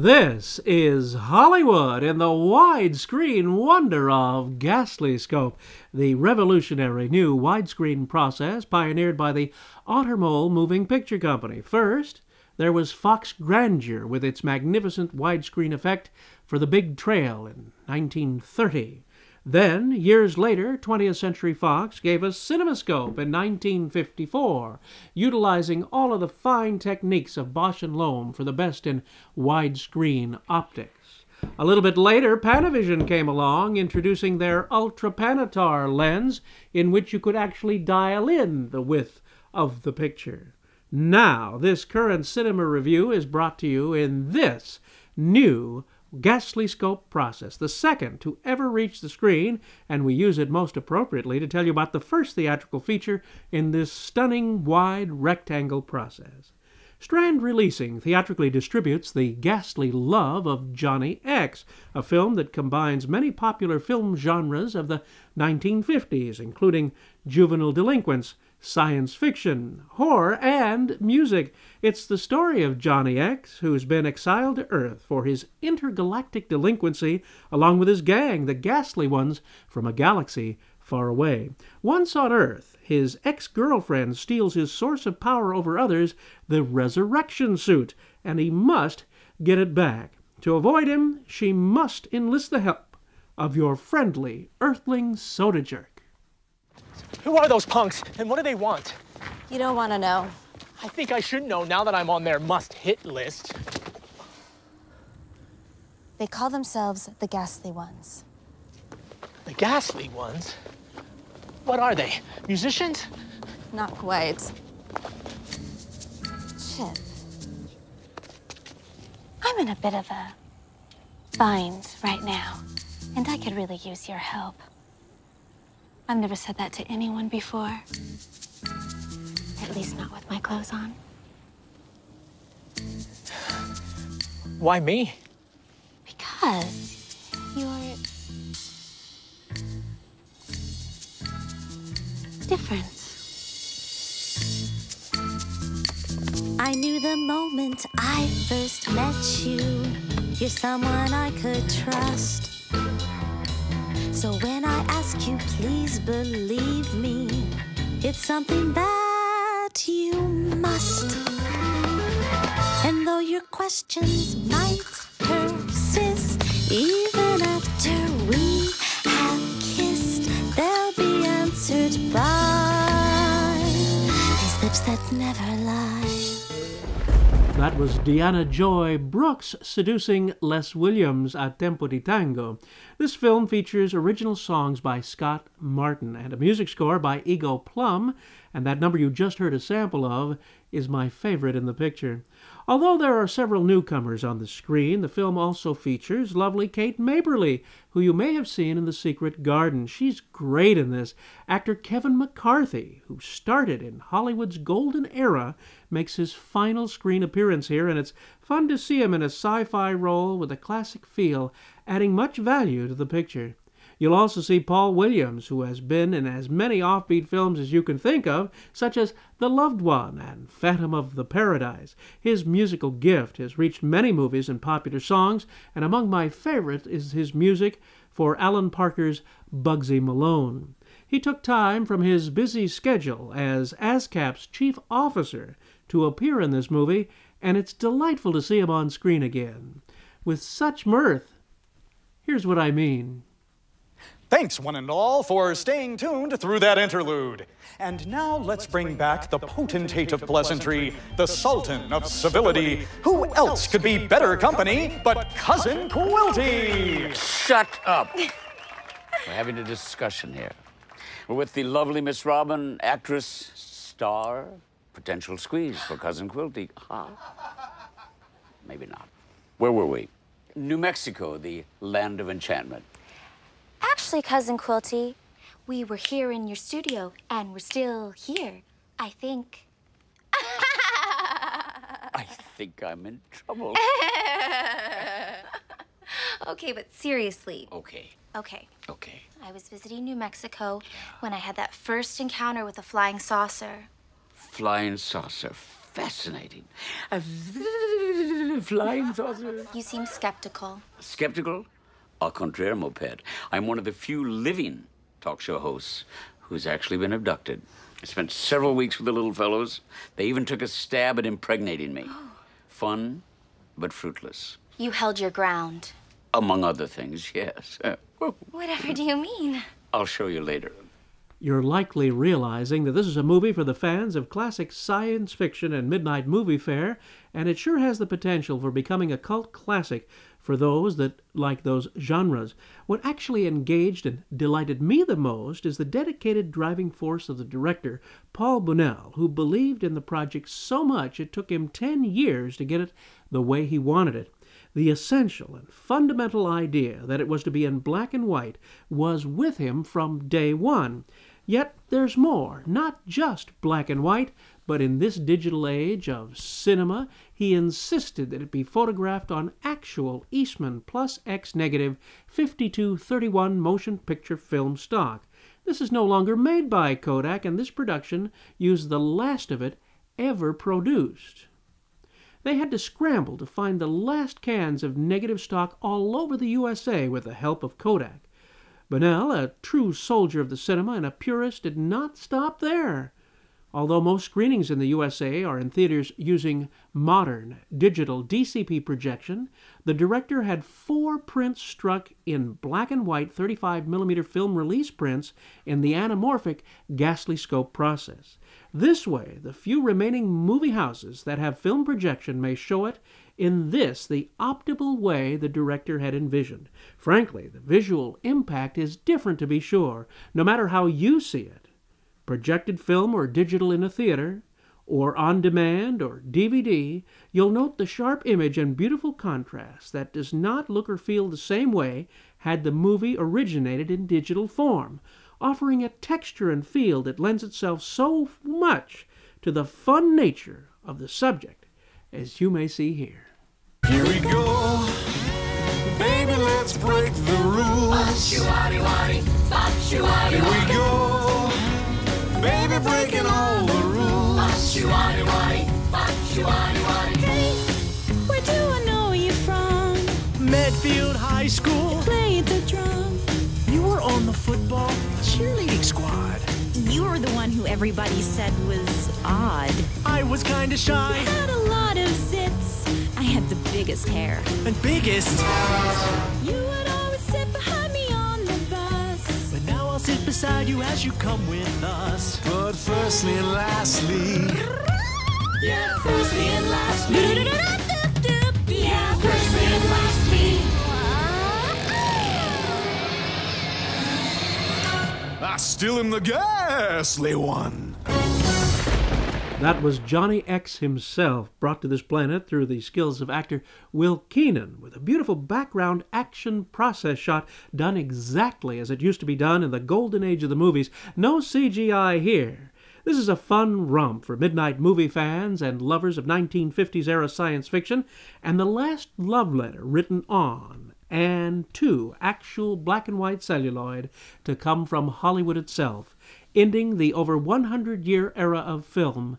This is Hollywood in the widescreen wonder of Ghastly Scope, the revolutionary new widescreen process pioneered by the Ottermole Moving Picture Company. First, there was Fox Grandeur with its magnificent widescreen effect for The Big Trail in 1930. Then, years later, 20th Century Fox gave us CinemaScope in 1954, utilizing all of the fine techniques of Bosch and Lohm for the best in widescreen optics. A little bit later, Panavision came along, introducing their Ultra Panatar lens, in which you could actually dial in the width of the picture. Now, this current cinema review is brought to you in this new Ghastly Scope process, the second to ever reach the screen, and we use it most appropriately to tell you about the first theatrical feature in this stunning wide rectangle process. Strand Releasing theatrically distributes The Ghastly Love of Johnny X, a film that combines many popular film genres of the 1950s, including juvenile delinquents, science fiction, horror, and music. It's the story of Johnny X, who's been exiled to Earth for his intergalactic delinquency, along with his gang, the Ghastly Ones, from a galaxy far away. Once on Earth, his ex-girlfriend steals his source of power over others, the resurrection suit, and he must get it back. To avoid him, she must enlist the help of your friendly Earthling soda jerk. Who are those punks, and what do they want? You don't want to know. I think I should know now that I'm on their must-hit list. They call themselves the Ghastly Ones. The Ghastly Ones? What are they? Musicians? Not quite. Chip. I'm in a bit of a bind right now, and I could really use your help. I've never said that to anyone before. At least not with my clothes on. Why me? Because you're different. I knew the moment I first met you, you're someone I could trust. So when I ask you, please believe me, it's something that you must. And though your questions might persist, even after we have kissed, they'll be answered by these lips that never lie. That was Deanna Joy Brooks seducing Les Williams at Tempo di Tango. This film features original songs by Scott Martin and a music score by Ego Plum, and that number you just heard a sample of is my favorite in the picture. Although there are several newcomers on the screen, the film also features lovely Kate Maberly, who you may have seen in The Secret Garden. She's great in this. Actor Kevin McCarthy, who started in Hollywood's golden era, makes his final screen appearance here, and it's fun to see him in a sci-fi role with a classic feel, adding much value to the picture. You'll also see Paul Williams, who has been in as many offbeat films as you can think of, such as The Loved One and Phantom of the Paradise. His musical gift has reached many movies and popular songs, and among my favorites is his music for Alan Parker's Bugsy Malone. He took time from his busy schedule as ASCAP's chief officer to appear in this movie, and it's delightful to see him on screen again. With such mirth, here's what I mean. Thanks, one and all, for staying tuned through that interlude. And now let's bring back the potentate of pleasantry, the sultan of civility. Who else could be better company but Cousin Quilty? Shut up. We're having a discussion here. We're with the lovely Miss Robin, actress, star, potential squeeze for Cousin Quilty. Huh? Maybe not. Where were we? New Mexico, the land of enchantment. Actually, Cousin Quilty, we were here in your studio, and we're still here, I think. I think I'm in trouble. Okay, but seriously. Okay. Okay. Okay. I was visiting New Mexico when I had that first encounter with a flying saucer. Flying saucer. fascinating. A flying saucer. You seem skeptical. Skeptical? Au contraire, moped. I'm one of the few living talk show hosts who's actually been abducted. I spent several weeks with the little fellows. They even took a stab at impregnating me. Fun, but fruitless. You held your ground. Among other things, yes. Whatever do you mean? I'll show you later. You're likely realizing that this is a movie for the fans of classic science fiction and midnight movie fare, and it sure has the potential for becoming a cult classic for those that like those genres. What actually engaged and delighted me the most is the dedicated driving force of the director, Paul Bunnell, who believed in the project so much it took him 10 years to get it the way he wanted it. The essential and fundamental idea that it was to be in black and white was with him from day one. Yet there's more, not just black and white, but in this digital age of cinema, he insisted that it be photographed on actual Eastman plus X negative 5231 motion picture film stock. This is no longer made by Kodak, and this production used the last of it ever produced. They had to scramble to find the last cans of negative stock all over the USA with the help of Kodak. Bunnell, a true soldier of the cinema and a purist, did not stop there. Although most screenings in the USA are in theaters using modern digital DCP projection, the director had 4 prints struck in black and white 35mm film release prints in the anamorphic Ghastly scope process. This way, the few remaining movie houses that have film projection may show it in this, the optimal way the director had envisioned. Frankly, the visual impact is different, to be sure, no matter how you see it. Projected film or digital in a theater, or on demand or DVD, you'll note the sharp image and beautiful contrast that does not look or feel the same way had the movie originated in digital form, offering a texture and feel that lends itself so much to the fun nature of the subject, as you may see here. Here we go, baby, let's break the rules. Here we go, baby, breaking all the rules. Hey, where do I know you from? Medfield High School. Played the drum. You were on the football cheerleading squad. You were the one who everybody said was odd. I was kinda shy. Had a lot of zits. I had the biggest hair. And biggest. You would always sit behind me on the bus. But now I'll sit beside you as you come with us. But firstly and lastly, Yeah, firstly and lastly. Yeah, firstly and lastly. I still am the ghastly one. That was Johnny X himself, brought to this planet through the skills of actor Will Keenan, with a beautiful background action process shot done exactly as it used to be done in the golden age of the movies. No CGI here. This is a fun romp for midnight movie fans and lovers of 1950s-era science fiction, and the last love letter written on and to actual black and white celluloid to come from Hollywood itself, ending the over 100-year era of film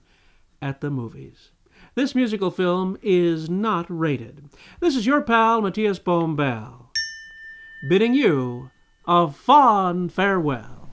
at the movies. This musical film is not rated. This is your pal, Matias Bombal, bidding you a fond farewell.